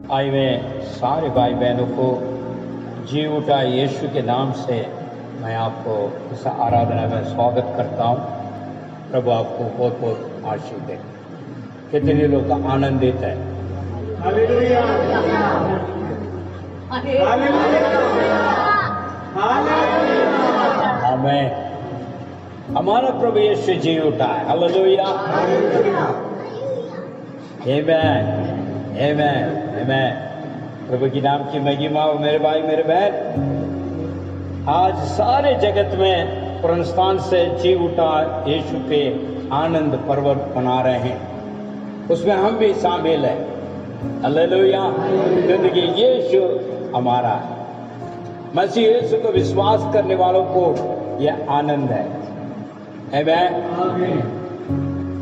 आए हुए सारे भाई बहनों को जी उठा यीशु के नाम से मैं आपको इस आराधना में स्वागत करता हूँ। प्रभु आपको बहुत बहुत आशीष दे। कितने लोग का आनंदित है? आमीन। हमारा प्रभु यीशु जी उठा है। हालेलुया, आमीन, आमीन, आमीन। प्रभु की नाम की महिमा हो। मेरे भाई मेरे बहन, आज सारे जगत में पुनरुत्थान से जी उठा यीशु पे आनंद पर्व मना रहे हैं, उसमें हम भी शामिल हैं। हालेलुया। जिंदगी यीशु हमारा है। मसीह यीशु को विश्वास करने वालों को यह आनंद है। आमीन।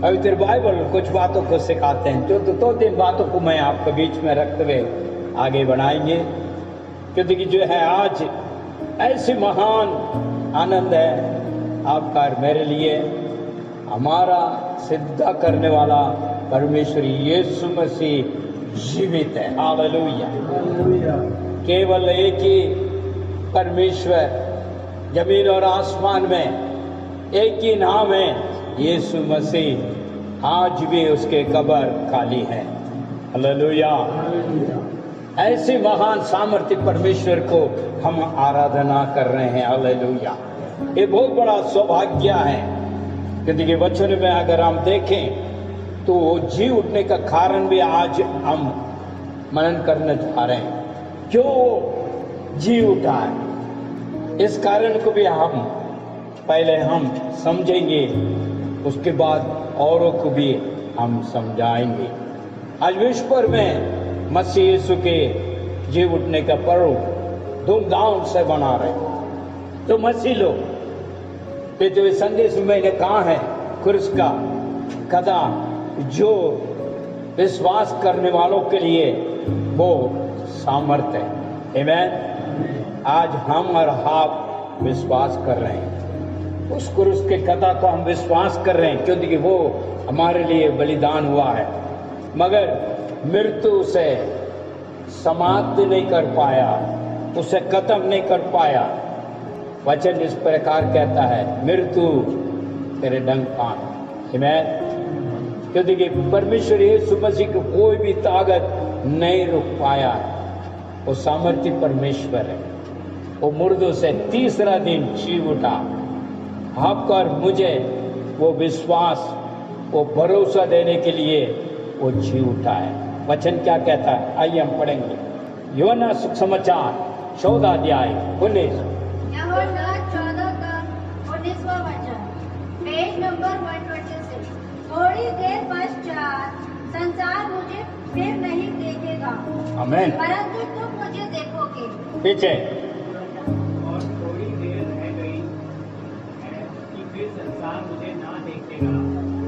पवित्र बाइबल कुछ बातों को सिखाते हैं, जो दो तीन बातों को मैं आपके बीच में रखते हुए आगे बढ़ाएंगे, क्योंकि जो है आज ऐसी महान आनंद है आपका और मेरे लिए। हमारा सिद्ध करने वाला परमेश्वर यीशु मसीह जीवित है। हालेलुया। केवल एक ही परमेश्वर जमीन और आसमान में, एक ही नाम है यीशु मसीह। आज भी उसके कब्र खाली है। हालेलुया। ऐसे महान सामर्थ्य परमेश्वर को हम आराधना कर रहे हैं। हालेलुया। ये बहुत बड़ा सौभाग्य है, क्योंकि वचन में अगर हम देखें तो जी उठने का कारण भी आज हम मनन करने जा रहे हैं। क्यों जी उठा है, इस कारण को भी पहले हम समझेंगे, उसके बाद औरों को भी हम समझाएंगे। आज विश्व भर में मसीह यीशु के जी उठने का पर्व धूमधाम से मना रहे हैं। तो मसीह लोग पृथ्वी संदेश में मैंने कहा है, क्रूस का गदा जो विश्वास करने वालों के लिए वो सामर्थ्य है। आमीन। आज हम और आप विश्वास कर रहे हैं, उस क्रूस के कथा को हम विश्वास कर रहे हैं, क्योंकि वो हमारे लिए बलिदान हुआ है, मगर मृत्यु से समाप्त नहीं कर पाया, उसे खत्म नहीं कर पाया। वचन इस प्रकार कहता है, मृत्यु तेरे डंक कान। आमीन। क्योंकि परमेश्वर यीशु मसीह को कोई भी ताकत नहीं रोक पाया है। वो सामर्थ्य परमेश्वर है। वो मुर्दों से तीसरा दिन जी उठा। आपको और मुझे वो विश्वास, वो भरोसा देने के लिए वो जी उठा है। वचन क्या कहता है, आइए हम पढ़ेंगे। यूहन्ना सुसमाचार 14 अध्याय 19। यूहन्ना 14 का 19वां वचन, पेज नंबर 126। थोड़ी देर पश्चात संसार मुझे फिर नहीं देखेगा, आमीन, परंतु तुम मुझे देखोगे। पीछे। और थोड़ी देर रह गई है कि फिर संसार मुझे ना देखेगा,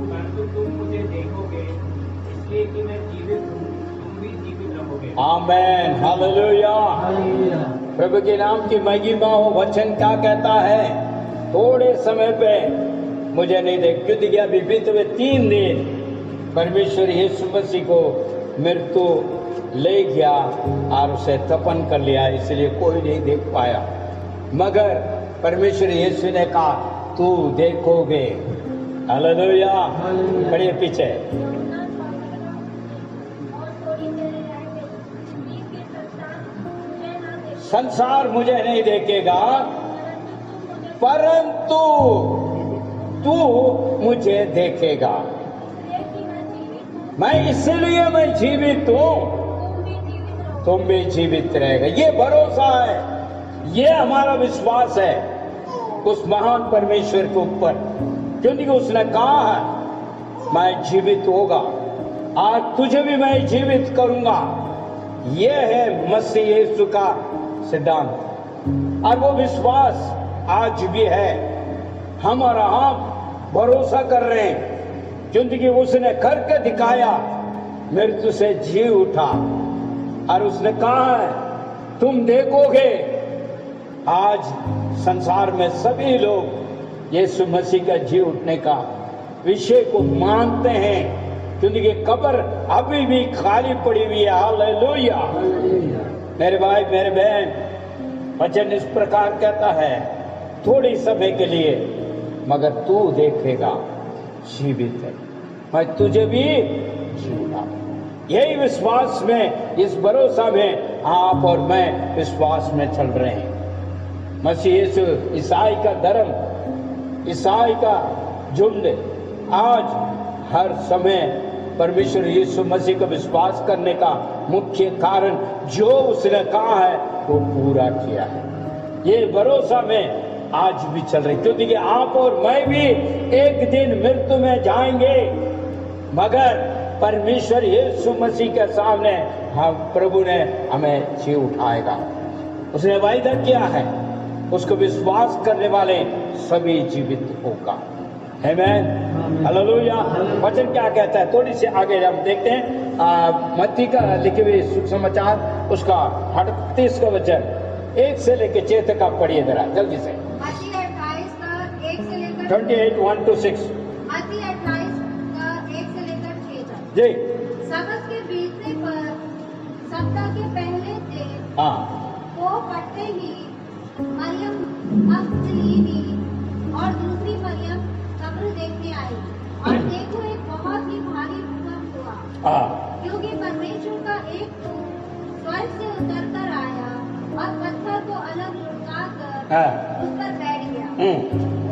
परंतु तुम मुझे देखोगे, इसलिए कि मैं जीवित हूँ, तुम भी जीवित रहोगे। आमीन। हालेलुया। प्रभु के नाम की महिमा हो। वचन क्या कहता है, थोड़े समय पे मुझे नहीं देख, क्योंकि अभी बीते हुए 3 दिन परमेश्वर यीशु मसीह को मृत्यु ले गया और उसे तपन कर लिया, इसलिए कोई नहीं देख पाया। मगर परमेश्वर यीशु ने कहा, तू देखोगे। हालेलुया। खड़िए पीछे। संसार मुझे नहीं देखेगा, परंतु तू मुझे देखेगा। इसलिए मैं जीवित हूं, तुम भी जीवित रहेगा। ये भरोसा है, ये हमारा विश्वास है उस महान परमेश्वर के ऊपर, क्योंकि उसने कहा है मैं जीवित होगा, आज तुझे भी मैं जीवित करूंगा। यह है मसीह यीशु का सिद्धांत, और वो विश्वास आज भी है। हम और आप भरोसा कर रहे हैं, क्योंकि उसने करके दिखाया, मृत्यु से जी उठा, और उसने कहा है तुम देखोगे। आज संसार में सभी लोग यीशु मसीह का जी उठने का विषय को मानते हैं, क्योंकि ये कब्र अभी भी खाली पड़ी हुई है। हालेलुया। मेरे भाई मेरे बहन, वचन इस प्रकार कहता है, थोड़ी समय के लिए मगर तू देखेगा जीवित है, मैं तुझे भी जीऊंगा। यही विश्वास में, इस भरोसा में आप और मैं विश्वास में चल रहे हैं। मसीह यीशु ईसाई का धर्म, ईसाई का झुंड आज हर समय परमेश्वर यीशु मसीह का विश्वास करने का मुख्य कारण जो उसने कहा है वो पूरा किया है। ये भरोसा में आज भी चल रही, क्योंकि आप और मैं भी एक दिन मृत्यु में जाएंगे, मगर परमेश्वर यीशु मसीह के सामने हम प्रभु ने हमें जी उठाएगा। उसने वायदा किया है, उसको विश्वास करने वाले सभी जीवित होगा। आमीन, हालेलुया। वचन क्या कहता है, थोड़ी सी आगे हम देखते हैं। मत्ती का लिखे हुए सुसमाचार उसका 38 का वचन 1 से लेकर 6 तक आप पढ़िए जरा जल्दी से। मत्ती 28 का 1 से लेकर 28 1 to 6 मत्ती 28 का 1 से लेकर 6 तक। जी सबत के बीतने पर सप्ताह के पहले दिन हाँ को पढ़ते ही मरियम मगदलीनी और दूसरी मरियम कब्र देखने आई, और देखो एक बहुत ही भारी भूकंप हुआ, हाँ क्योंकि परमेश्वर का एक दूत स्वर्ग से उतर कर आया और पत्थर को अलग लुढ़का कर हाँ उस पर बैठ गया।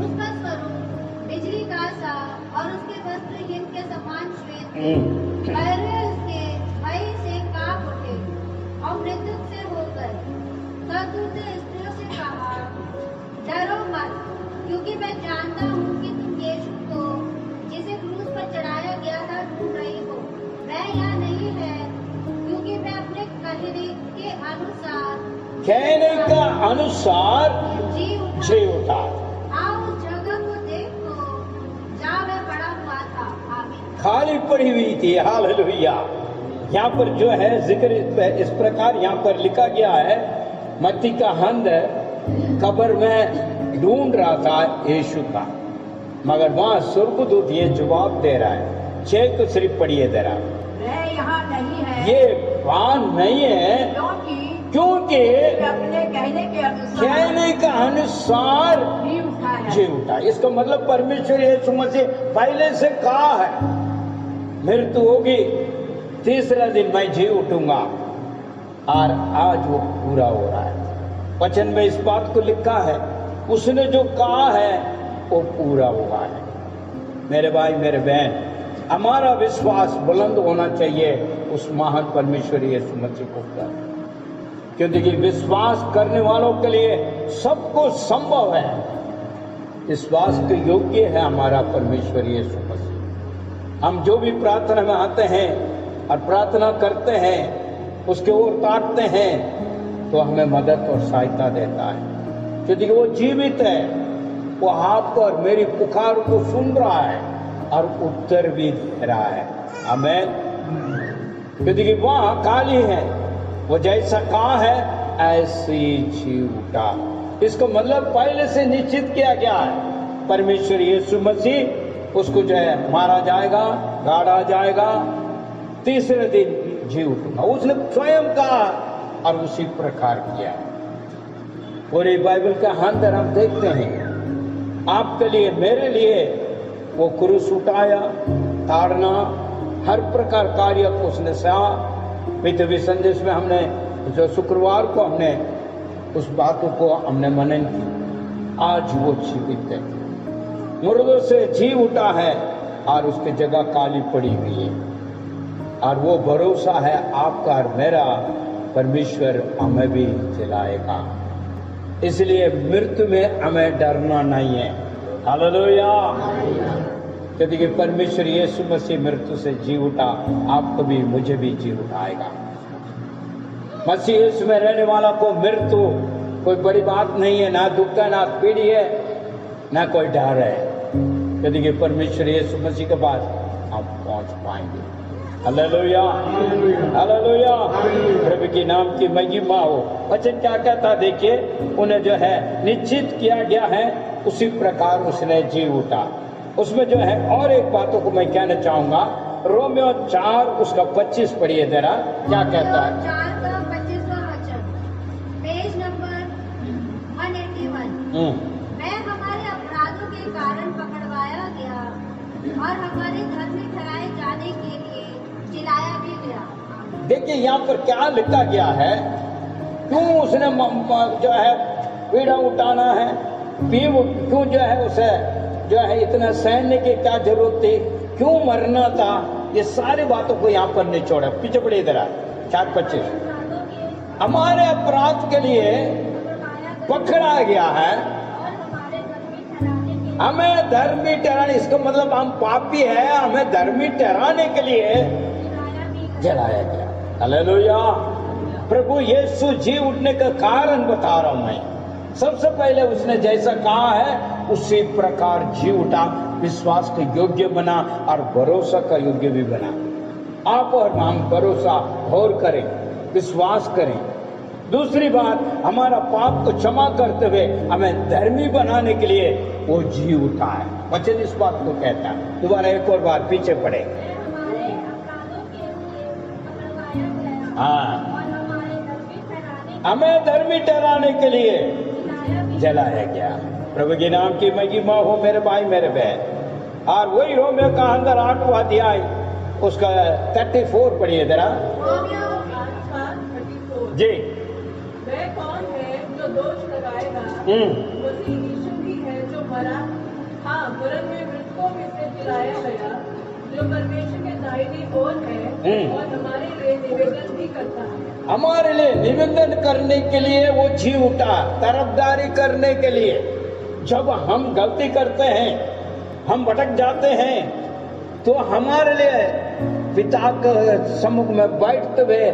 उसका स्वरूप बिजली का सा और उसके वस्त्र हिम के समान श्वेत थे। पैरें उसके भय से कांप उठे और मृत्यु से हो गए। स्वर्गदूत ने स्त्रियों से कहा, डरो मत, क्योंकि मैं जानता हूँ कि तुम यीशु को जिसे क्रूस पर चढ़ाया गया था ढूंढ रही हो। वह यहाँ नहीं है, क्योंकि मैं अपने कहने के अनुसार जी उठा। आओ उस जगह को देखो जहाँ वह पड़ा हुआ था। आमीन। खाली पड़ी हुई थी। हालेलुया। यहाँ पर जो है जिक्र इस प्रकार यहाँ पर लिखा गया है, मत्ती का हंद कब्र में ढूंढ रहा था यीशु का, मगर वहां स्वर्गदूत ये जवाब दे रहा है। 6 को सिर्फ पढ़िए जरा। वह यहाँ नहीं है, ये वहां नहीं है क्योंकि अपने कहने के अनुसार जी उठा है। जी उठा। इसका मतलब परमेश्वर यीशु मसीह पहले से कहा है, मृत्यु होगी, तीसरा दिन मैं जी उठूंगा, और आज वो पूरा हो रहा है। वचन में इस बात को लिखा है, उसने जो कहा है वो पूरा हुआ है। मेरे भाई मेरे बहन, हमारा विश्वास बुलंद होना चाहिए उस महान परमेश्वर यीशु मसीह को पर, क्योंकि विश्वास करने वालों के लिए सब कुछ संभव है। विश्वास के योग्य है हमारा परमेश्वर यीशु मसीह। हम जो भी प्रार्थना में आते हैं और प्रार्थना करते हैं, उसके ओर ताकते हैं, तो हमें मदद और सहायता देता है, क्योंकि वो जीवित है। वो आपको और मेरी पुकार को सुन रहा है और उत्तर भी दे रहा है। आमीन। क्योंकि वहां काली है, वो जैसा कहा है ऐसी जी उठा। इसको मतलब पहले से निश्चित किया गया है। परमेश्वर यीशु मसीह उसको जो है मारा जाएगा, गाड़ा जाएगा, तीसरे दिन जी उठूंगा, उसने स्वयं कहा और उसी प्रकार किया। पूरी बाइबल का अंदर हम देखते हैं, आपके लिए मेरे लिए वो क्रूस उठाया, ताड़ना, हर प्रकार कार्य को उसने सहा। पृथ्वी संदेश में हमने जो शुक्रवार को हमने उस बातों को हमने मनन की। आज वो जीवित है, मुर्दों से जी उठा है और उसकी जगह काली पड़ी हुई है। और वो भरोसा है आपका और मेरा, परमेश्वर हमें भी जिलाएगा। इसलिए मृत्यु में हमें डरना नहीं है। हालेलुया। क्योंकि परमेश्वर यीशु मसीह मृत्यु से जी उठा, आपको भी मुझे भी जी उठाएगा। मसीह यीशु में रहने वाला को मृत्यु कोई बड़ी बात नहीं है, ना दुख है, ना पीड़ी है, ना कोई डर है, क्योंकि परमेश्वर यीशु मसीह के पास हम पहुंच पाएंगे। Hallelujah, hallelujah. प्रभु के नाम की महिमा हो। वचन क्या कहता देखिए, उन्हें जो है निश्चित किया गया है, उसी प्रकार उसने जी उठा। उसमें जो है और एक बातों को मैं कहना चाहूंगा, रोमियो 4 उसका 25 पढ़िए जरा, क्या कहता है? 4 का 25वां वचन, पेज नंबर 181। मैं हमारे अपराधों के कारण पकड़वाया गया और हमारे धर्मी ठहराए जाने के लिए चिल्लाया भी गया। देखिए यहाँ पर क्या लिखा गया है, क्यों उसने जो है पीड़ा उठाना है, क्यों जो है उसे जो है इतना सहने की क्या जरूरत थी, क्यों मरना था, ये सारी बातों को यहाँ पर निचोड़ा। पीछे पड़े इधर 4:25, हमारे अपराध के लिए पकड़ा गया है, हमें धर्मी ठहराने, इसका मतलब हम पापी है, हमें धर्मी ठहराने के लिए जलाया गया। हालेलुया। प्रभु यीशु जी उठने का कारण बता रहा हूं मैं। सबसे पहले उसने जैसा कहा है उसी प्रकार जी उठा, विश्वास के योग्य बना और भरोसा का योग्य भी बना। आप और हम भरोसा और करें, विश्वास करें। दूसरी बात, हमारा पाप को क्षमा करते हुए हमें धर्मी बनाने के लिए वो जी उठा है। वचन इस बात को कहता है। दोबारा एक और बार पीछे पड़े। हाँ, हमें धर्मी ठहराने के लिए जलाया गया। प्रभु के नाम की महिमा हो मेरे भाई मेरे बहन। और वही रोमियो का अंदर 8वां अध्याय उसका 34 पढ़िए जरा जी। वह कौन है जो दोष लगाएगा? मसीह यीशु ही है जो मरा, हाँ वरन में मृतकों में से जिलाया गया, जो परमेश्वर के दाहिनी ओर है और हमारे लिए निवेदन भी करता है। हमारे लिए निवेदन करने के लिए वो जी उठा, तरफदारी करने के लिए। जब हम गलती करते हैं, हम भटक जाते हैं, तो हमारे लिए पिता के सम्मुख में बैठते हुए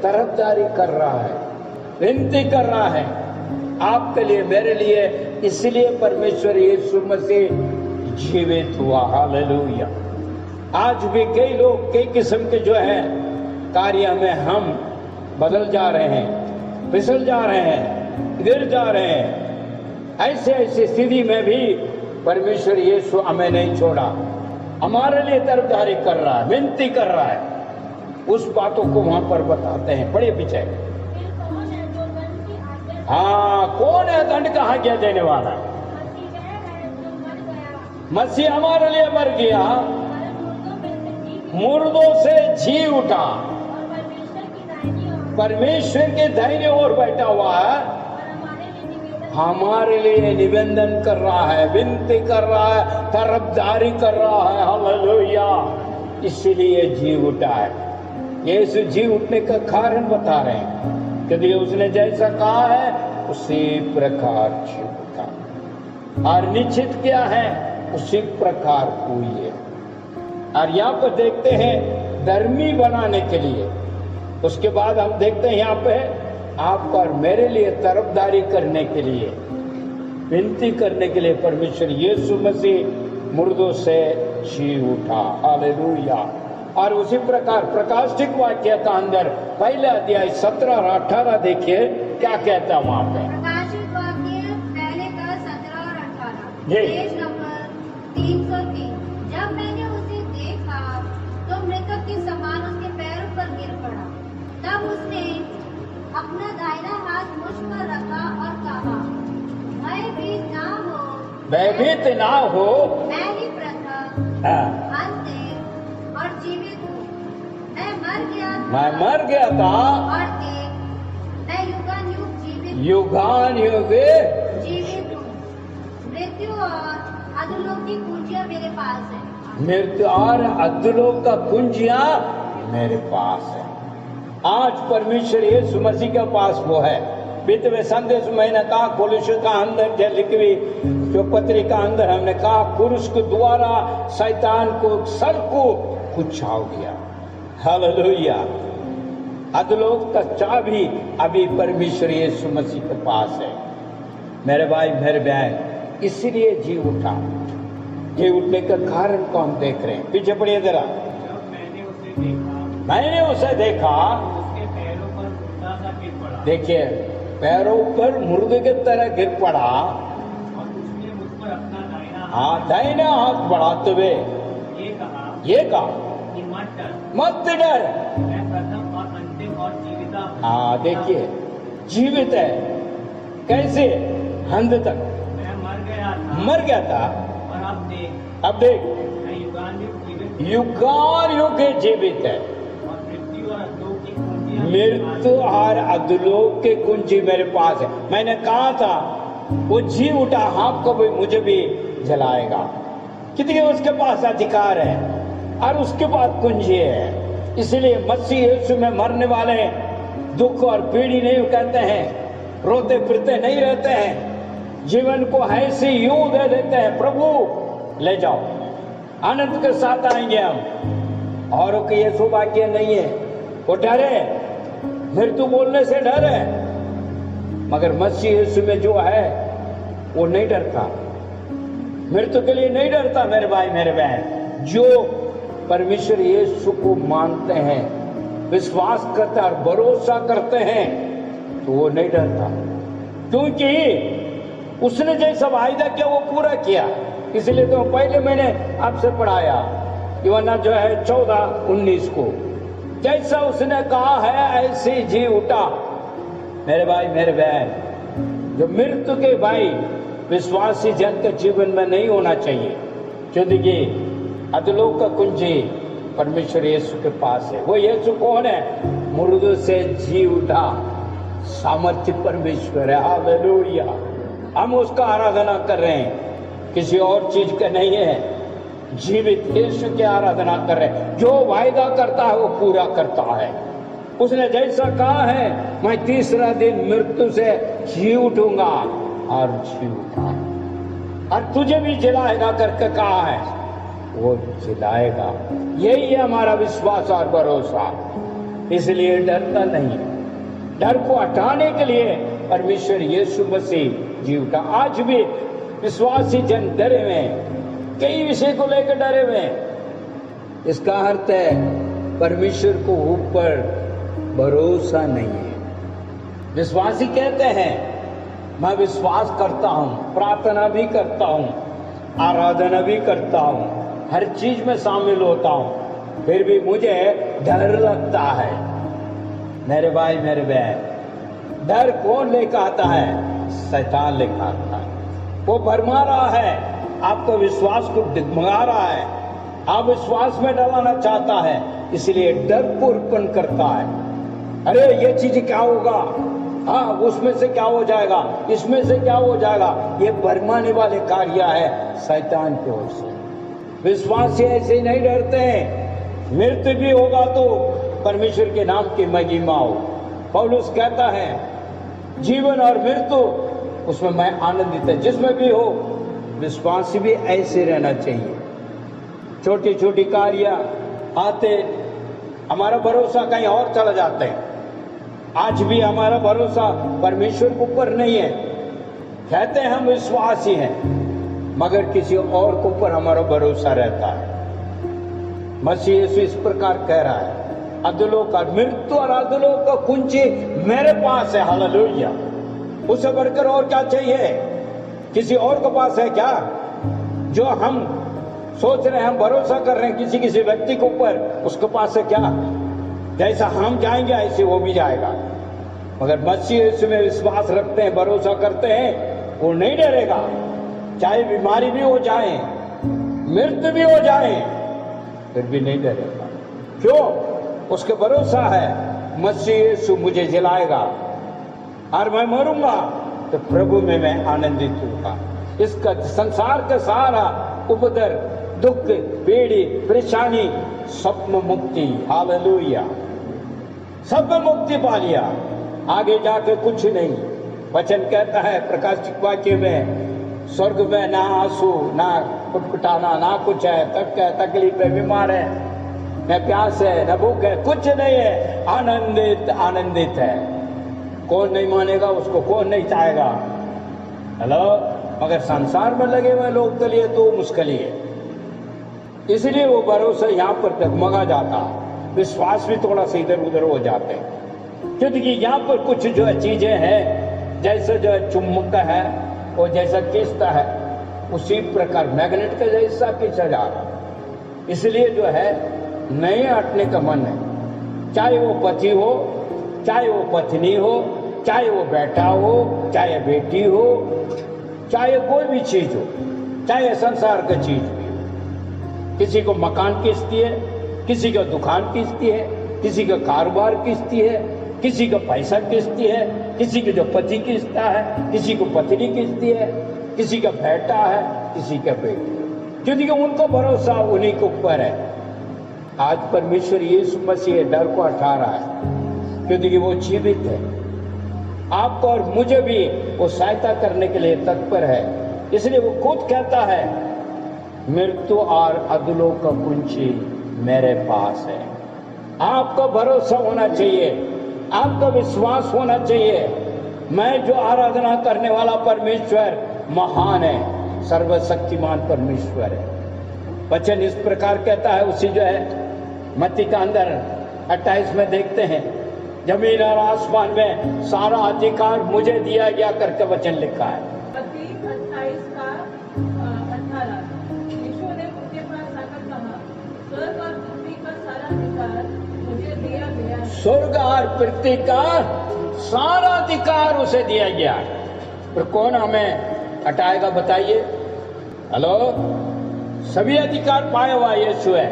तरफदारी कर रहा है, विनती कर रहा है आपके लिए, मेरे लिए। इसलिए परमेश्वर यीशु मसीह जीवित हुआ। हालेलुया। आज भी कई लोग कई किस्म के जो है कार्य में हम बदल जा रहे हैं, फिसल जा रहे हैं, गिर जा रहे हैं। ऐसी स्थिति में भी परमेश्वर यीशु हमें नहीं छोड़ा, हमारे लिए तरफदारी कर रहा है, विनती कर रहा है। उस बातों को वहां पर बताते हैं। पढ़िए पीछे। हाँ, कौन है दंड का आज्ञा देने वाला? मसीह हमारे लिए मर गया, मुर्दों से जी उठा, परमेश्वर के दाहिने ओर बैठा हुआ है, हमारे लिए निवेदन कर रहा है, विनती कर रहा है, तरफदारी कर रहा है। हालेलुया। इसीलिए जी उठा है। यीशु जी उठने का कारण बता रहे हैं, क्योंकि उसने जैसा कहा है उसी प्रकार जी उठा, और निश्चित क्या है उसी प्रकार हुई है। और यहाँ पर देखते हैं धर्मी बनाने के लिए। उसके बाद हम देखते हैं यहाँ पे आपका और मेरे लिए तरफदारी करने के लिए, विनती करने के लिए परमेश्वर यीशु मसीह मुर्दों से जी उठा। हालेलुया। और उसी प्रकार प्रकाशिक वाक्य का अंदर पहले अध्याय 17 और 18 देखिए क्या कहता है वहां पे। प्रकाशित वाक्य पहले का 17 और 18, जी। Page number 303। जब मैंने उसे देखा तो मृतक के समान उसके पैरों पर गिर पड़ा। तब उसने अपना दाहिना हाथ मुझ पर रखा और कहा, भयभीत ना हो, भयभीत ना हो, मैं ही प्रथम अंत और जीवित हूँ। मैं मर गया था और देख मैं युगानुयुग जीवित हूँ। मृत्यु और अधोलोक की कुंजियां मेरे पास है। मृत्यु और अधोलोक का कुंजियां मेरे पास है। आज परमेश्वर यीशु मसीह के पास वो है। बीते संदेश मैंने कहा कोलोसियों का अंदर जो लिखी जो पत्रिका अंदर हमने कहा पुरुष के द्वारा शैतान को सब को कुछाव दिया। हालेलुया। अधोलोक का चाबी अभी परमेश्वर यीशु मसीह के पास है। मेरे भाई मेरे बहन, इसलिए जी उठा। जी उठने का कारण को हम देख रहे हैं। पीछे पड़िए जरा। जब मैंने उसे देखा उसके पैरों पर मुर्दा सा गिर पड़ा। देखिए, पैरों पर मुर्दे की तरह गिर पड़ा और उसने मुझ पर अपना दाहिना दाहिना हाथ बढ़ाते हुए ये कहा ये कहा कि मन मत डर। मैं प्रथम और अंतिम और जीविता हाँ देखिए, जीवित है कैसे? अंत तक मैं मर मर गया था गया था, और अब देख मैं युगानुयुग जीवित युगान युग जीवित है। और मृत्यु और अधोलोक की कुंजियां मृत्यु और अधोलोक के कुंजी मेरे पास है। मैंने कहा था वो जी उठा, आपको भी मुझे भी जलाएगा, क्योंकि उसके पास अधिकार है और उसके पास कुंजी है। इसलिए मसीह यीशु में मरने वाले दुख और पीड़ी नहीं कहते हैं, रोते फिरते नहीं रहते हैं, जीवन को ऐसे यूं दे देते हैं, प्रभु ले जाओ, आनंद के साथ आएंगे हम। औरों के ये सौभाग्य नहीं है, वो डरे, मृत्यु बोलने से डर है, मगर मसीह यीशु में जो है वो नहीं डरता, मृत्यु के लिए नहीं डरता। मेरे भाई मेरे बहन, जो परमेश्वर यीशु को मानते हैं, विश्वास करते हैं और भरोसा करते हैं, तो वो नहीं डरता, क्योंकि उसने जैसा वायदा किया वो पूरा किया। इसलिए तो पहले मैंने आपसे पढ़ाया यूहन्ना जो है 14:19 को, जैसा उसने कहा है ऐसे जी उठा। मेरे भाई मेरे बहन, जो मृत्यु के भाई विश्वासी जन के जीवन में नहीं होना चाहिए, क्योंकि अधोलोक का कुंजी परमेश्वर यीशु के पास है। वो यीशु कौन है? मुर्दों से जी उठा सामर्थ्य परमेश्वर है। हालेलुया। हम उसका आराधना कर रहे हैं, किसी और चीज का नहीं है, जीवित यीशु की आराधना कर रहे हैं। जो वायदा करता है वो पूरा करता है। उसने जैसा कहा है, मैं तीसरा दिन मृत्यु से जी उठूंगा, और जी उठा, और तुझे भी जिलाएगा करके कहा है, वो जिलाएगा। यही है हमारा विश्वास और भरोसा, इसलिए डरता नहीं। डर को हटाने के लिए परमेश्वर यीशु मसीह जी उठा। आज भी विश्वासी जन डरे हुए हैं, कई विषय को लेकर डरे हुए हैं। इसका अर्थ है परमेश्वर को ऊपर भरोसा नहीं है। विश्वासी कहते हैं मैं विश्वास करता हूं, प्रार्थना भी करता हूं, आराधना भी करता हूं, हर चीज में शामिल होता हूं, फिर भी मुझे डर लगता है। मेरे भाई मेरे बहन, डर कौन लेकर आता है? शैतान लेकर आता है। वो भरमा रहा है, आपका विश्वास को डगमगा रहा है, आप विश्वास में डलाना चाहता है, इसलिए डर को उत्पन्न करता है। अरे ये चीज क्या होगा, हाँ उसमें से क्या हो जाएगा, इसमें से क्या हो जाएगा, ये भरमाने वाले कार्य है शैतान की ओर से। विश्वासी ऐसे नहीं डरते हैं। मृत्यु भी होगा तो परमेश्वर के नाम की महिमा हो। पौलुस कहता है जीवन और मृत्यु उसमें मैं आनंदित है, जिसमें भी हो। विश्वासी भी ऐसे रहना चाहिए। छोटी छोटी कार्य आते, हमारा भरोसा कहीं और चला जाता है। आज भी हमारा भरोसा परमेश्वर के ऊपर नहीं है। कहते हैं हम विश्वासी हैं, मगर किसी और के ऊपर हमारा भरोसा रहता है। मसीह यीशु इस प्रकार कह रहा है, अधोलोक और मृत्यु और अधोलोक का कुंजी मेरे पास है। हालेलुया। उससे बढ़कर और क्या चाहिए? किसी और के पास है क्या? जो हम सोच रहे हैं, हम भरोसा कर रहे हैं किसी किसी व्यक्ति के ऊपर, उसके पास है क्या? जैसा हम जाएंगे ऐसे वो भी जाएगा। मगर मसीह यीशु में विश्वास रखते हैं, भरोसा करते हैं, वो नहीं डरेगा। चाहे बीमारी भी हो जाए, मृत्यु भी हो जाए, फिर भी नहीं डरेगा। क्यों? उसके भरोसा है मसीह यीशु मुझे जिलाएगा और मैं मरूंगा तो प्रभु में मैं आनंदित होगा। इसका संसार का सारा उपद्र, दुख, पीड़ी, परेशानी, सब में मुक्ति। हालेलुया। सब में मुक्ति पा लिया, आगे जाके कुछ नहीं। वचन कहता है प्रकाशिक वाक्य में, स्वर्ग में ना आंसू, ना कुटकुटाना, ना कुछ है, तक है, तकलीफ है, बीमार है, न प्यास है, न भूख है, कुछ नहीं है। आनंदित आनंदित है। कौन नहीं मानेगा उसको, कौन नहीं चाहेगा? हेलो। मगर संसार में लगे हुए लोग के लिए तो मुश्किल ही है। इसलिए वो भरोसा यहाँ पर डगमगा जाता, विश्वास भी थोड़ा सा इधर उधर हो जाते हैं। क्योंकि यहाँ पर कुछ जो है चीजें हैं, जैसे जो है चुम्बक है और जैसा खींचता है, उसी प्रकार मैग्नेट का जैसा खींचा जा रहा। इसलिए जो है नहीं हटने का मन है। चाहे वो पति हो, चाहे वो पत्नी हो, चाहे वो बेटा हो, चाहे बेटी हो, चाहे कोई भी चीज हो, चाहे संसार का चीज भी हो। किसी को मकान किस्ती है, किसी का दुकान किस्ती है, किसी का कारोबार किस्ती है, किसी का पैसा किस्ती है, किसी का जो पति किस्ता है, किसी को पत्नी किस्ती है, किसी का बेटा है, किसी का बेटी, क्योंकि उनको भरोसा उन्हीं के ऊपर है। आज परमेश्वर यीशु मसीह डर को हटा रहा है, क्योंकि वो जीवित है। आपको और मुझे भी वो सहायता करने के लिए तत्पर है। इसलिए वो खुद कहता है, मृत्यु और अधलों का कुंजी मेरे पास है। आपको भरोसा होना चाहिए, आपका विश्वास होना चाहिए। मैं जो आराधना करने वाला परमेश्वर महान है, सर्वशक्तिमान परमेश्वर है। वचन इस प्रकार कहता है, उसी जो है मत्ती का अंदर 28 में देखते हैं, जमीन और आसमान में सारा अधिकार मुझे दिया गया करके वचन लिखा है। मत्ती 28 का 18 यीशु ने उनके पास आकर कहा, स्वर्ग और पृथ्वी का सारा अधिकार मुझे दिया गया है। स्वर्ग और पृथ्वी का सारा अधिकार उसे दिया गया। पर कौन हमें हटाएगा बताइए? हेलो, सभी अधिकार पाया हुआ यीशु है।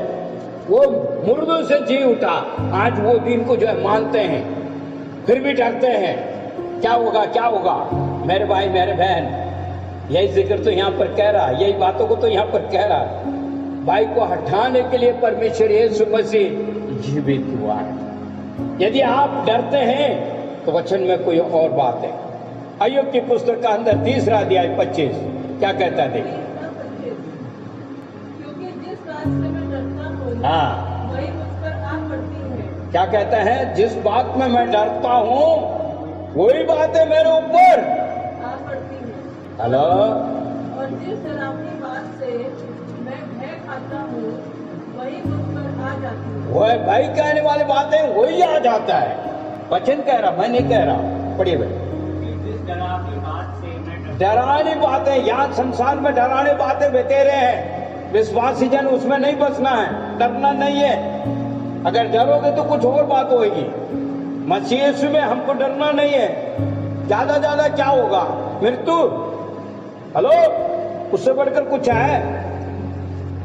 वो मुर्दों से जी उठा। आज वो दिन को जो है मानते हैं, फिर भी डरते हैं, क्या होगा क्या होगा। मेरे भाई मेरे बहन, यही जिक्र तो यहाँ पर कह रहा, यही बातों को तो यहाँ पर कह रहा। भाई को हटाने के लिए परमेश्वर यीशु मसीह जीवित हुआ है। यदि आप डरते हैं तो वचन में कोई और बात है। अय्यूब की पुस्तक का अंदर 3 अध्याय 25 क्या कहता है देखिए। क्योंकि जिस बात से मैं डरता हूँ हाँ, वही मुझ पर आ पड़ती है। क्या कहता है? जिस बात में मैं डरता हूँ वही बातें मेरे ऊपर आ पड़ती है। हेलो, और जिस डरावनी बात से मैं भय खाता हूँ वही मुझ पर आ जाती है। वो भाई कहने वाली बातें वही आ जाता है। वचन कह रहा, मैं नहीं कह रहा। पढ़िए भाई। जिस डरावनी बात से मैं डराने बातें, यहाँ संसार में डराने बातें बतेरे हैं। विश्वासी जन उसमें नहीं बसना है, डरना नहीं है। अगर डरोगे तो कुछ और बात होगी। मसीह यीशु में हमको डरना नहीं है। ज्यादा ज्यादा क्या होगा? मृत्यु। हेलो, उससे बढ़कर कुछ है?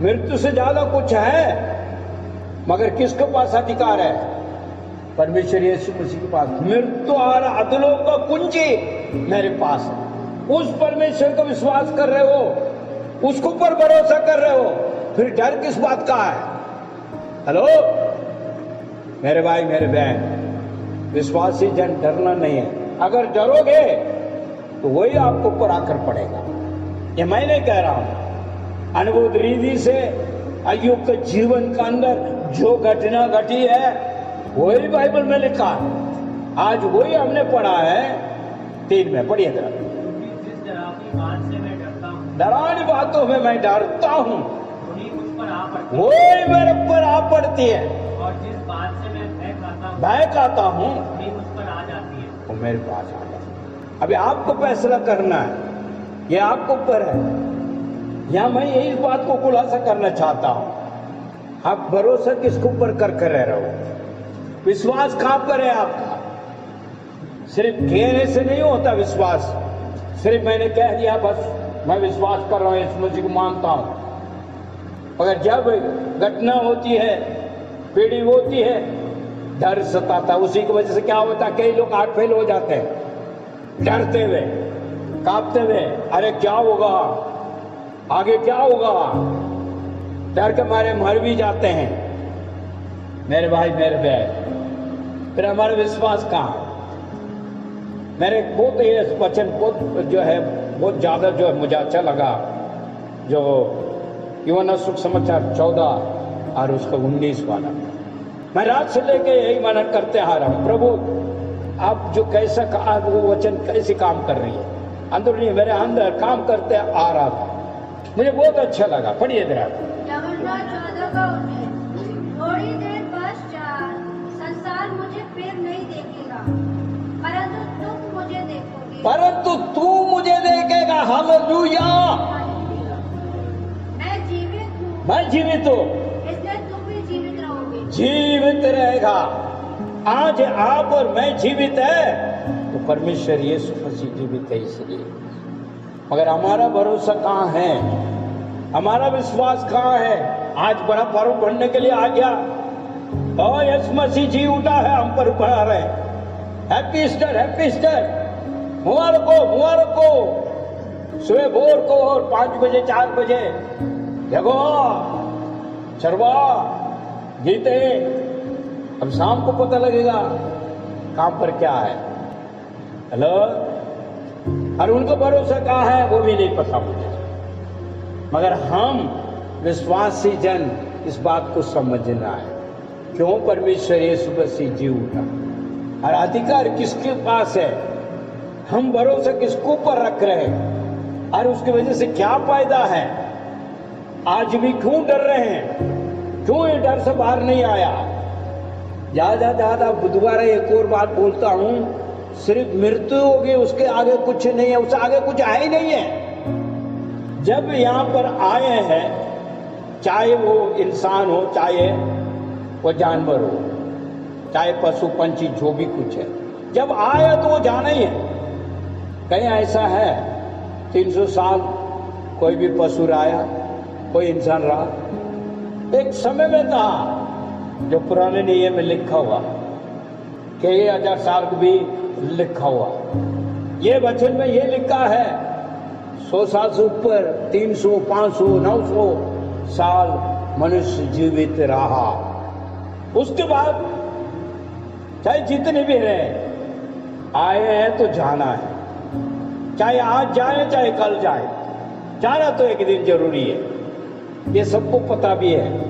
मृत्यु से ज्यादा कुछ है? मगर किसके पास अधिकार है? परमेश्वर यीशु मसीह के पास। मृत्यु और अधलों का कुंजी मेरे पास है। उस परमेश्वर का विश्वास कर रहे हो, उसके ऊपर भरोसा कर रहे हो, फिर डर किस बात का है? हेलो मेरे भाई मेरे बहन, विश्वासी जन डरना नहीं है। अगर डरोगे तो वही आपको ऊपर आकर पड़ेगा। ये मैं नहीं कह रहा हूं, अनुभव रीति से अय्यूब के जीवन का अंदर जो घटना घटी है वही बाइबल में लिखा है। आज वही हमने पढ़ा है 3 में। पढ़िए जरा। जिस डरावनी बात से मैं डरता हूँ डरावनी बातों में मैं डरता हूँ वही मुझ पर आ पड़ती है। वही मेरे ऊपर आ पड़ती है। और जिस बात से मैं भय खाता हूँ मैं कहता हूँ वही मुझ पर आ जाती है। वो मेरे पास आ जाता है। अभी आपको फैसला करना है, ये आपको ऊपर है। यहाँ मैं यही बात को खुलासा करना चाहता हूँ। आप भरोसा किसके ऊपर कर रहे हो? विश्वास कहां पर है आपका? सिर्फ कहने से नहीं होता विश्वास। सिर्फ मैंने कह दिया बस मैं विश्वास कर रहा हूं, इस मसीह को मानता हूं। मगर जब घटना होती है, पीढ़ी होती है, डर सताता। उसी की वजह से क्या होता है, कई लोग हार्ट फेल हो जाते हैं, डरते हुए, कांपते हुए। अरे क्या होगा, आगे क्या होगा, डर के मारे मर भी जाते हैं। मेरे भाई मेरे बहन, फिर हमारा विश्वास कहाँ? मेरे बहुत ये वचन बहुत जो है बहुत ज्यादा जो है मुझे अच्छा लगा, जो यूहन्ना सुसमाचार 14 और उसका 19 वाला। मैं रात से लेके यही मनन करते आ रहा हूँ, प्रभु आप जो कैसा कहा वो वचन कैसे काम कर रही है, अंदरूनी मेरे अंदर काम करते आ रहा था, मुझे बहुत अच्छा लगा। पढ़िए जरा। यूहन्ना 14 का 19। थोड़ी देर पश्चात संसार मुझे फिर नहीं देखेगा, परंतु तुम मुझे देखोगे। परंतु तू मुझे देखेगा। हालेलुया। मैं जीवित हूँ, मैं जीवित हूँ, इसलिए तुम भी जीवित रहोगे। जीवित रहेगा। आज आप और मैं जीवित है तो परमेश्वर यीशु मसीह जीवित है इसलिए। मगर हमारा भरोसा कहाँ है, हमारा विश्वास कहाँ है? आज बड़ा पर्व बनने के लिए आ गया और यीशु मसीह जी उठा है, हम पर बना रहे हैं। हैप्पी ईस्टर, हैप्पी ईस्टर, मुबारक हो, मुबारक हो। सुबह भोर को और 5 बजे 4 बजे जगो, चरवा जीते। अब शाम को पता लगेगा काम पर क्या है। हेलो, और उनको भरोसा कहाँ है वो भी नहीं पता मुझे। मगर हम विश्वासी जन इस बात को समझना है, क्यों परमेश्वर यीशु मसीह जी उठा और अधिकार किसके पास है, हम भरोसा किसको पर रख रहे हैं और उसकी वजह से क्या फायदा है। आज भी क्यों डर रहे हैं, क्यों ये डर से बाहर नहीं आया। ज्यादा बुधवार एक और बात बोलता हूं, सिर्फ मृत्यु होगी, उसके आगे कुछ नहीं है, उससे आगे कुछ है ही नहीं है। जब यहाँ पर आए हैं, चाहे वो इंसान हो, चाहे वो जानवर हो, चाहे पशु पंछी, जो भी कुछ है, जब आया तो वो जाना ही है। कहीं ऐसा है 300 साल कोई भी पशु रहा, कोई इंसान रहा? एक समय में था जो पुराने नियम में लिखा हुआ, कई 1000 साल को भी लिखा हुआ। ये वचन में ये लिखा है 100 साल से ऊपर, 300, 500, 900 साल मनुष्य जीवित रहा। उसके बाद चाहे जितने भी रहे, आए हैं तो जाना है, चाहे आज जाए चाहे कल जाए, जाना तो एक दिन जरूरी है, ये सबको पता भी है।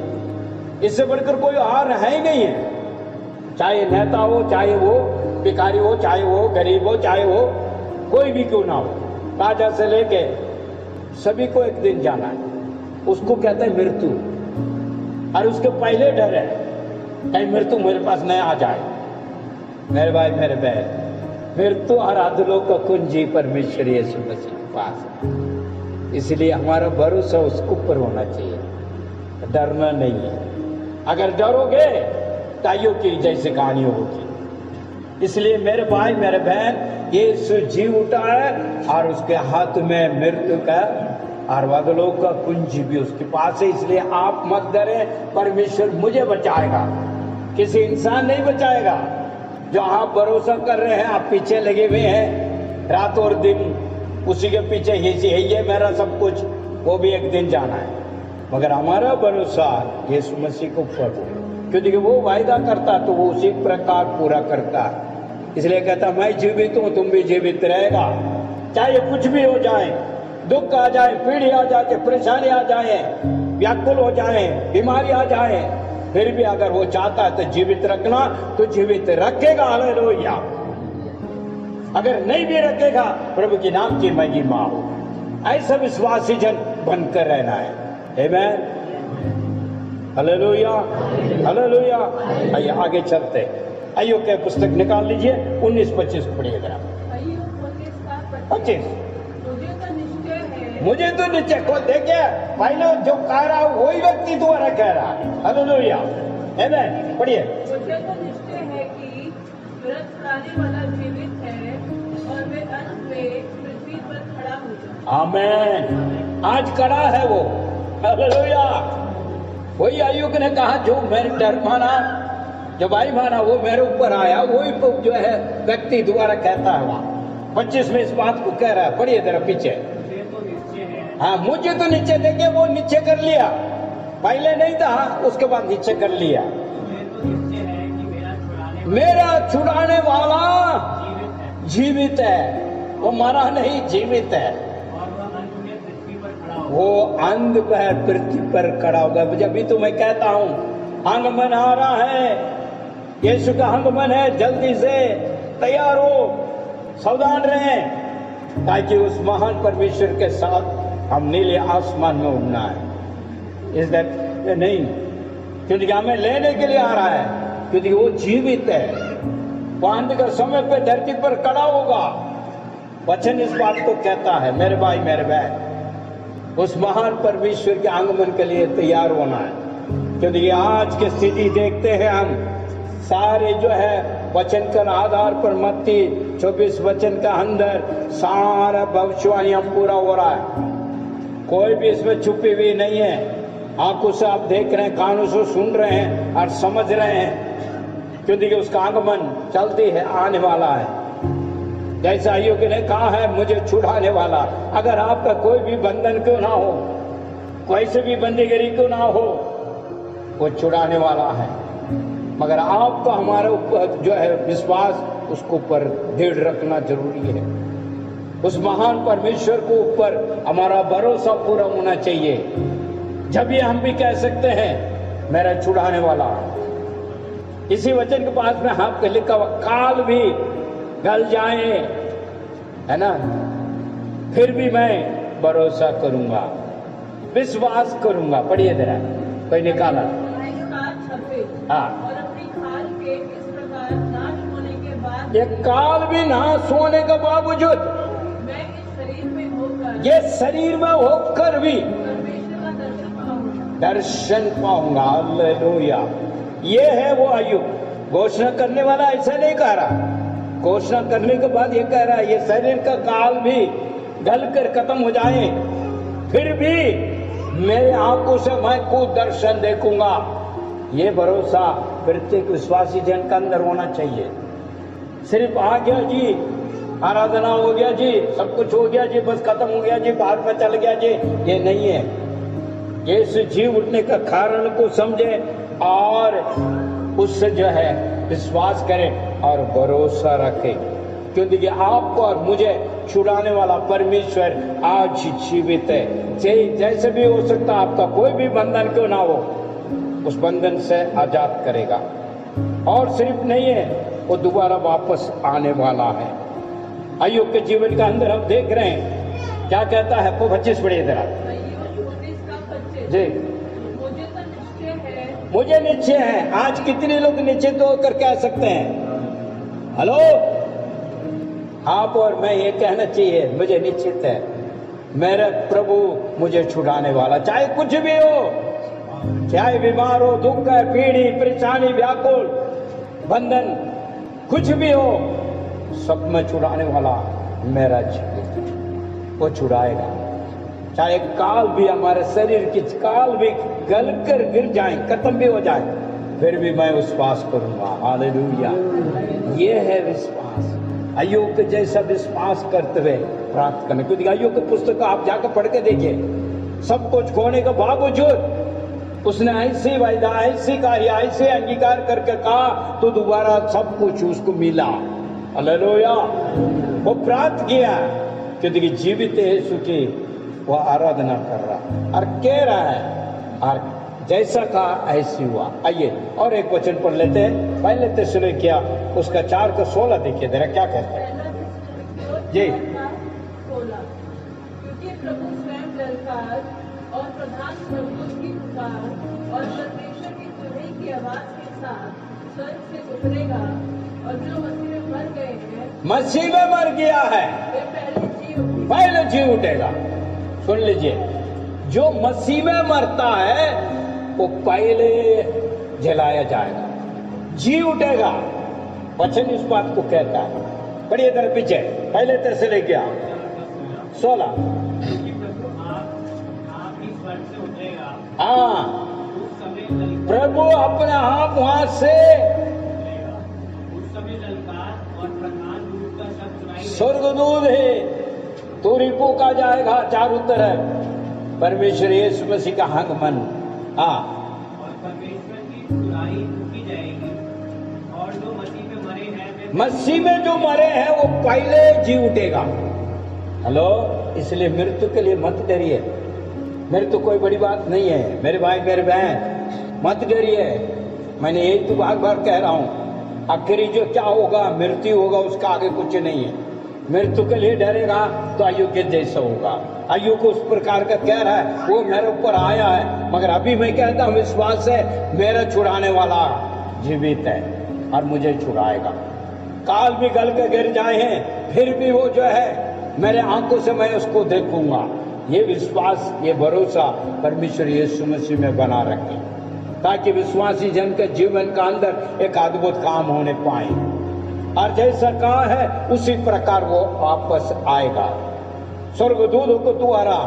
इससे बढ़कर कोई हार है ही नहीं है। चाहे नेता हो, चाहे वो भिखारी हो, चाहे वो गरीब हो, चाहे वो कोई भी क्यों ना हो, राजा से लेके सभी को एक दिन जाना है। उसको कहते हैं मृत्यु, और उसके पहले डर है कहीं मृत्यु मेरे पास न आ जाए। मेरे भाई मेरे बहन, मृत्यु और अधलोक का कुंजी परमेश्वर यीशु मसीह के पास है, इसलिए हमारा भरोसा उसके ऊपर होना चाहिए, डरना नहीं है। अगर डरोगे ताइयों की जैसे कहानी होगी। इसलिए मेरे भाई मेरे बहन, यीशु जी उठा है और उसके हाथ में मृत्यु का और अधलोक का कुंजी भी उसके पास है। इसलिए आप मत डरें, परमेश्वर मुझे बचाएगा, किसी इंसान नहीं बचाएगा। जो आप भरोसा कर रहे हैं, आप पीछे लगे हुए हैं रात और दिन, उसी के पीछे ये मेरा सब कुछ, वो भी एक दिन जाना है। मगर हमारा भरोसा यीशु मसीह को ऊपर हो, क्योंकि वो वायदा करता तो वो उसी प्रकार पूरा करता है। इसलिए कहता मैं जीवित हूं, तुम भी जीवित रहेगा। चाहे कुछ भी हो जाए, दुख आ जाए, पीढ़ी आ जाए, परेशानी आ जाए, व्याकुल हो जाए, बीमारी आ जाए, फिर भी अगर वो चाहता है तो जीवित रखना, तो जीवित रखेगा। हालेलुया। अगर नहीं भी रखेगा, प्रभु के नाम की महिमा हो। ऐसा विश्वासी जन बनकर रहना है। आमीन, हालेलुया, हालेलुया। आइए आगे चलते। अय्यूब के पुस्तक निकाल लीजिए, 19-25 पढ़िए जरा। 25। मुझे तो निश्चय को देखिए, पहले जो कह रहा हूं वही व्यक्ति द्वारा कह रहा है। हालेलुया, आमीन। पढ़िए। मुझे तो निश्चय है कि व्रत छुड़ाने वाला जीवित है और वे अंत में पृथ्वी पर खड़ा हो जाए। आमीन। आज खड़ा है वो। हालेलुया। वही अय्यूब ने कहा, जो मेरे डर माना, जो भाई माना, वो मेरे ऊपर आया, वही जो है व्यक्ति द्वारा कहता है वहां 25 में इस बात को कह रहा है। पढ़िए जरा पीछे। हाँ, मुझे तो नीचे देखे, वो नीचे कर लिया, पहले नहीं था, उसके बाद नीचे कर लिया। मेरा छुड़ाने वाला जीवित है, वो मरा नहीं, जीवित है। वो अंध पर पृथ्वी पर खड़ा होगा। जब भी तो मैं कहता हूं आगमन आ रहा है, यीशु का आगमन है, जल्दी से तैयार हो, सावधान रहें, ताकि उस महान परमेश्वर के साथ हम नीले आसमान में उड़ना है। इस दैट नहीं, क्योंकि हमें लेने के लिए आ रहा है, क्योंकि वो जीवित है। वो अंत का समय पे धरती पर खड़ा होगा। वचन इस बात को कहता है। मेरे भाई मेरे बहन, उस महान परमेश्वर के आगमन के लिए तैयार होना है। क्योंकि आज की स्थिति देखते हैं हम सारे जो है वचन के आधार पर मत्ती 24 वचन का अंदर सारा भविष्यवाणियां पूरा हो रहा है। कोई भी इसमें छुपी हुई नहीं है। आंखों से आप देख रहे हैं, कानों से सुन रहे हैं और समझ रहे हैं, क्योंकि उसका आगमन जल्दी है, आने वाला है। जैसा अय्यूब ने कहा है, मुझे छुड़ाने वाला। अगर आपका कोई भी बंधन क्यों ना हो, कोई से भी बंदीगिरी क्यों ना हो, वो छुड़ाने वाला है। मगर आपका हमारे ऊपर जो है विश्वास, उसको ऊपर दृढ़ रखना जरूरी है। उस महान परमेश्वर को ऊपर हमारा भरोसा पूरा होना चाहिए। जब ये हम भी कह सकते हैं मेरा छुड़ाने वाला। इसी वचन के पास में आपके लिखा हुआ, काल भी गल जाए, है ना, फिर भी मैं भरोसा करूंगा, विश्वास करूंगा। पढ़िए जरा, कोई निकाला। हाँ, और अपनी खाल के इस प्रकार नाश होने के बाद ये काल भी नाश होने के बावजूद मैं इस शरीर में होकर ये शरीर में होकर भी परमेश्वर का दर्शन पाऊंगा। दर्शन पाऊंगा। हालेलुया। ये है वो अय्यूब। घोषणा करने वाला ऐसा नहीं कह रहा। घोषणा करने के बाद ये कह रहा है ये शरीर का काल भी गल कर खत्म हो जाए, फिर भी मेरे आंखों से मैं को दर्शन देखूंगा। ये भरोसा प्रत्येक विश्वासी जन के अंदर होना चाहिए। सिर्फ आ गया जी, आराधना हो गया जी, सब कुछ हो गया जी, बस खत्म हो गया जी, बाहर में चल गया जी, ये नहीं है। ये इस जीव उठने का कारण को समझे और उससे जो है विश्वास करें और भरोसा रखें, क्योंकि आपको और मुझे छुड़ाने वाला परमेश्वर आज जीवित है। जैसे भी हो सकता आपका कोई भी बंधन क्यों ना हो, उस बंधन से आजाद करेगा। और सिर्फ नहीं है, वो दोबारा वापस आने वाला है। अय्यूब के जीवन का अंदर हम देख रहे हैं क्या कहता है। 25 पढ़िए जरा। जी, मुझे निश्चय है। आज कितने लोग निश्चित होकर कह सकते हैं? हेलो, आप और मैं ये कहना चाहिए, मुझे निश्चित है मेरा प्रभु मुझे छुड़ाने वाला। चाहे कुछ भी हो, चाहे बीमार हो, दुख है, पीड़ी, परेशानी, व्याकुल, बंधन, कुछ भी हो, सब में छुड़ाने वाला मेरा जीवित, वो छुड़ाएगा। चाहे काल भी, हमारे शरीर की काल भी गल कर गिर जाए, खत्म भी हो जाए, फिर भी मैं विश्वास करूंगा। हालेलुया। ये है विश्वास। अय्यूब के जैसा विश्वास करते हुए प्राप्त करना। क्योंकि अय्यूब की पुस्तक आप जाकर पढ़ के देखिए, सब कुछ खोने के बावजूद उसने ऐसी वायदा, ऐसी कार्य, ऐसे अंगीकार करके कहा तो दोबारा सब कुछ उसको मिला। हालेलुया। वो प्राप्त किया, क्योंकि जीवित यीशु की वो आराधना कर रहा और कह रहा है, और जैसा कहा ऐसी हुआ। आइए और एक वचन पढ़ लेते हैं। पहले थिस्सलुनीकिया उसका 4:16 देखिए जरा क्या कहते हैं जी। क्योंकि प्रभु स्वयं ललकार और प्रधान स्वर्गदूत की पुकार और परमेश्वर की चुड़ई की आवाज के साथ स्वर्ग से उतरेगा, और जो मसीह में मर गए हैं, मसीह में मर गया है, वे पहले जी उठेगा। सुन लीजिए, जो मसीह में मरता है वो पहले जलाया जाएगा, जी उठेगा। वचन इस बात को कहता है। पढ़िए इधर पीछे, पहले थिस्सलुनीकिया 16। हाँ, प्रभु अपने आप वहां से स्वर्गदूत है, तुरीपू का जाएगा चारों तरफ, परमेश्वर यीशु मसीह का आगमन। हाँ, और परमेश्वर की बुराई की जाएगी, और जो मसीह में मरे हैं, मसीह में जो मरे हैं वो पहले जी उठेगा। हेलो, इसलिए मृत्यु के लिए मत डरिए। मृत्यु कोई बड़ी बात नहीं है मेरे भाई मेरे बहन, मत डरिए। मैंने यही तो बार बार कह रहा हूं, आखिरी जो क्या होगा मृत्यु होगा, उसका आगे कुछ नहीं है। मृत्यु के लिए डरेगा तो अय्यूब के जैसा होगा। अय्यूब को उस प्रकार का कह रहा है, वो मेरे ऊपर आया है, मगर अभी मैं कहता हूं विश्वास है मेरा छुड़ाने वाला जीवित है और मुझे छुड़ाएगा। काल भी गल के गिर जाए हैं, फिर भी वो जो है मेरे आंखों से मैं उसको देखूंगा। ये विश्वास, ये भरोसा परमेश्वर यीशु मसीह में बना रखें। ताकि विश्वासी जन के जीवन का अंदर एक अद्भुत काम होने पाए। और जैसा कहा है उसी प्रकार वो वापस आएगा। स्वर्गदूतों को द्वारा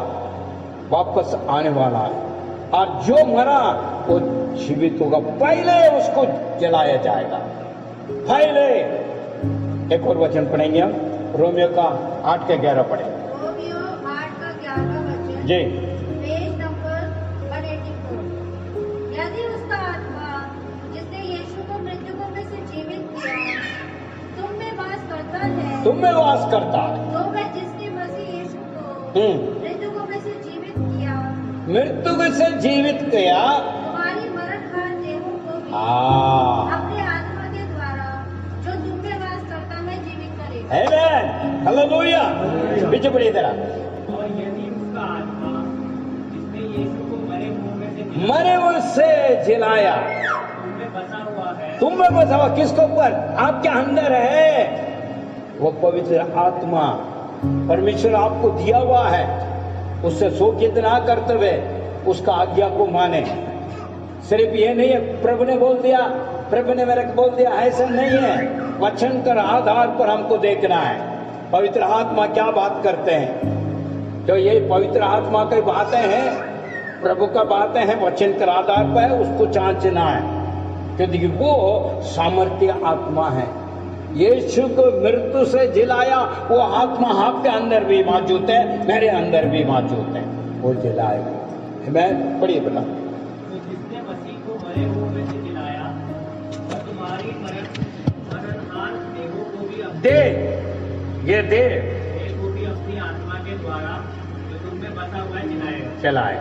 वापस आने वाला है, और जो मरा वो जीवित होगा। पहले उसको जलाया जाएगा, पहले। एक और वचन पढ़ेंगे हम, रोमियो का 8 के 11 पढ़ेंगे। रोमियो 8 का 11वां वचन जी। Page number 184। यदि उसका आत्मा जिसने यीशु को मृतकों में से जीवित किया तुम में वास करता है, तुम में वास करता है, तो वह जिसने मसीह यीशु को मृतकों में से जीवित किया, मृत्यु से जीवित किया, तुम्हारी मरणहार देहों को भी हाँ, अपने आत्मा के द्वारा जो तुम में वास करता है जीवित करेगा। आमेन, हालेलुया। पीछे पढ़िए जरा। और यदि उसका आत्मा जिसने यीशु को मरे मुंह में से मरे उससे जिलाया, तुम में बसा हुआ है, तुम में बसा हुआ किसके ऊपर? आपके अंदर है वो पवित्र आत्मा, परमेश्वर आपको दिया हुआ है। उससे शोकित ना करते हुए उसका आज्ञा को माने। सिर्फ ये नहीं है प्रभु ने बोल दिया, प्रभु ने मेरे को बोल दिया, ऐसा नहीं है। वचन के आधार पर हमको देखना है पवित्र आत्मा क्या बात करते हैं। तो ये पवित्र आत्मा की बातें हैं, प्रभु का बातें हैं, वचन के आधार पर उसको जांचना है, क्योंकि वो सामर्थ्य आत्मा है। यीशु को मृत्यु से जिलाया वो आत्मा आपके अंदर भी मौजूद है, मेरे अंदर भी मौजूद है, वो जिलाएगा। मैं पढ़िए बेटा। तो जिसने मसीह को मरे मुंह में से जिलाया और तुम्हारी मरणहार देहों को भी ये दे को भी अपनी आत्मा के द्वारा जो तुम में बसा हुआ है जिलाएगा। चलाए।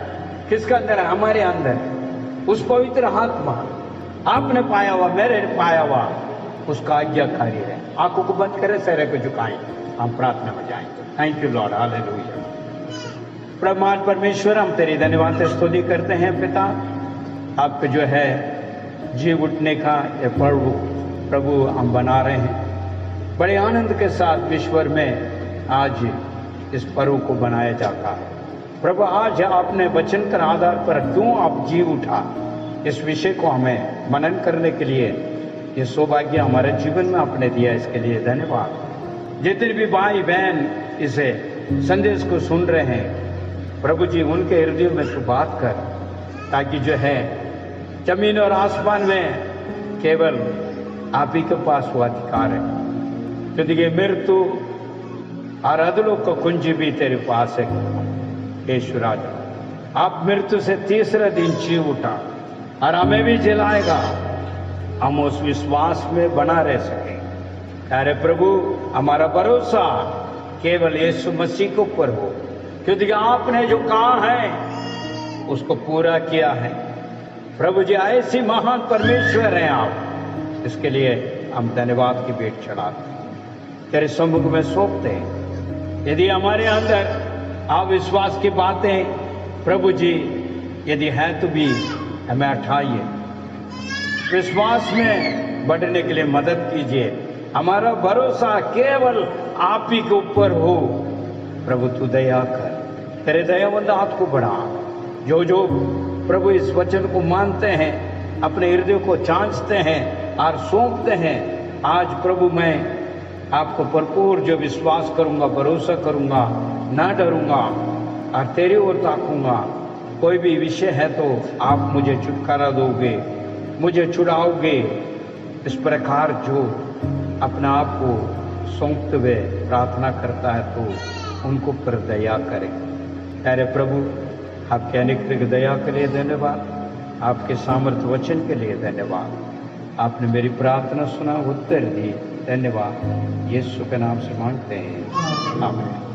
किसका अंदर है? हमारे अंदर उस पवित्र आत्मा आपने पाया हुआ, मेरे ने पाया हुआ, उसका आज्ञाकारी है। आंखों को बंद करें, सर को झुकाएं, हम प्रार्थना में जाएं। Thank you lord, hallelujah. प्रभु परमेश्वर, हम तेरी धन्यवाद स्तुति करते हैं पिता, आपके जो है जीव उठने का ये पर्व प्रभु हम बना रहे हैं बड़े आनंद के साथ। विश्व में आज इस पर्व को बनाया जाता है। प्रभु आज आपने वचन के आधार पर क्यों आप जी उठा, इस विषय को हमें मनन करने के लिए ये सौभाग्य हमारे जीवन में आपने दिया, इसके लिए धन्यवाद। जितने भी भाई बहन इसे संदेश को सुन रहे हैं प्रभु जी, उनके हृदय में तू बात कर, ताकि जो है जमीन और आसमान में केवल आप ही के पास वो अधिकार है। क्योंकि मृत्यु और अधलोक का कुंजी भी तेरे पास है। ईश्वराज, आप मृत्यु से तीसरे दिन जी उठा और हमें भी जिलाएगा, हम उस विश्वास में बना रह सके। अरे प्रभु, हमारा भरोसा केवल यीशु मसीह के ऊपर हो, क्योंकि आपने जो कहा है उसको पूरा किया है। प्रभु जी, ऐसी महान परमेश्वर हैं आप, इसके लिए हम धन्यवाद की भेंट चढ़ाते तेरे सम्मुख में सौंपते हैं। यदि हमारे अंदर अविश्वास की बातें प्रभु जी यदि है तो भी हमें हटाइए, विश्वास में बढ़ने के लिए मदद कीजिए। हमारा भरोसा केवल आप ही के ऊपर हो। प्रभु तू दया कर, तेरे दयावंद हाथ को बढ़ा। जो जो प्रभु इस वचन को मानते हैं, अपने हृदय को जांचते हैं और सौंपते हैं, आज प्रभु मैं आपको भरपूर जो विश्वास करूंगा, भरोसा करूंगा, ना डरूंगा और तेरी ओर ताकूंगा। कोई भी विषय है तो आप मुझे छुटकारा दोगे, मुझे छुड़ाओगे। इस प्रकार जो अपने आप को सौंपते हुए प्रार्थना करता है तो उनको पर दया करें। अरे प्रभु, आपके अनेक दया के लिए धन्यवाद, आपके सामर्थ्य वचन के लिए धन्यवाद। आपने मेरी प्रार्थना सुना, उत्तर दी, धन्यवाद। यीशु के नाम से मांगते हैं, आमीन।